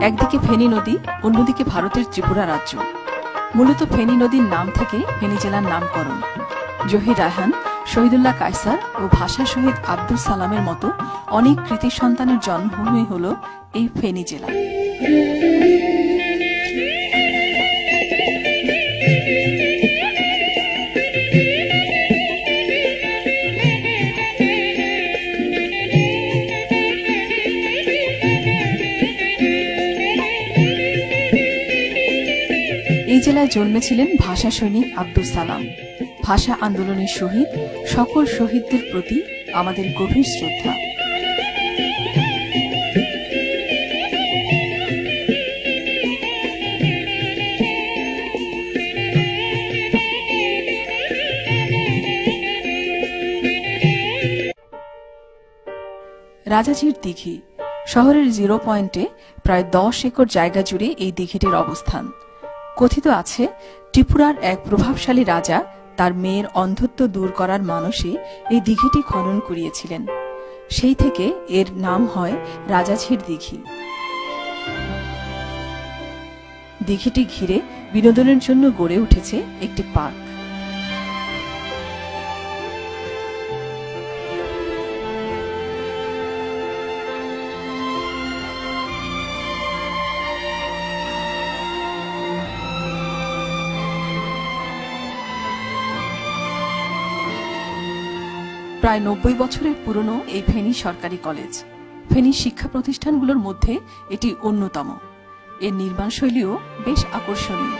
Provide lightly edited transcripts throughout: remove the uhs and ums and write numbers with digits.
একদিকে ফেনী নদী, অন্যদিকে ভারতের ত্রিপুরা রাজ্য। মূলত ফেনী নদীর নাম থেকে ফেনী জেলার নামকরণ। জহির রায়হান, শহীদুল্লাহ কায়সার ও ভাষা শহীদ আব্দুল সালামের মতো অনেক কৃতি সন্তানের জন্মভূমি হল এই ফেনী জেলা। এই জেলায় জন্মেছিলেন ভাষা সৈনিক আব্দুল সালাম। ভাষা আন্দোলনের শহীদ সকল শহীদদের প্রতি আমাদের গভীর শ্রদ্ধা। রাজাঝির দিঘি শহরের 0 পয়েন্টে প্রায় 10 একর জায়গা জুড়ে এই দিঘিটির অবস্থান। কথিত আছে, ত্রিপুরার এক প্রভাবশালী রাজা তার মেয়ের অন্ধত্ব দূর করার মানসে এই দিঘিটি খনন করিয়েছিলেন। সেই থেকে এর নাম হয় রাজাঝির দিঘি। দিঘিটি ঘিরে বিনোদনের জন্য গড়ে উঠেছে একটি পার্ক। প্রায় 90 বছরের পুরনো এই ফেনী সরকারি কলেজ। ফেনী শিক্ষা প্রতিষ্ঠানগুলোর মধ্যে এটি অন্যতম। এর নির্মাণ শৈলীও বেশ আকর্ষণীয়।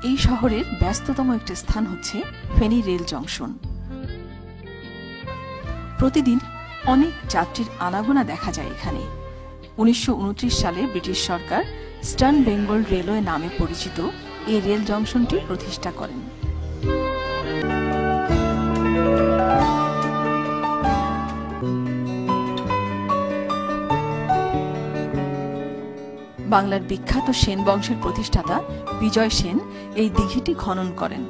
এই শহরের ব্যস্ততম একটি স্থান হচ্ছে ফেনী রেল জংশন। প্রতিদিন অনেক যাত্রীর আনাগোনা দেখা যায় এখানে। 1929 সালে ব্রিটিশ সরকার ইস্টার্ন বেঙ্গল রেলওয়ে নামে পরিচিত এই রেল জংশনটি প্রতিষ্ঠা করেন। বাংলার বিখ্যাত সেন বংশের প্রতিষ্ঠাতা বিজয় সেন এই দিঘিটি খনন করেন।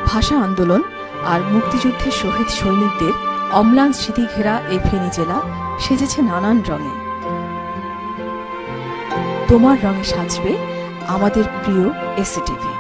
ভাষা আন্দোলন আর মুক্তিযুদ্ধের শহীদ সৈনিকদের অম্লান স্মৃতি ঘেরা এই ফেনী জেলা সেজেছে নানান রঙে। তোমার রঙে সাজবে আমাদের প্রিয় এসএটিভি।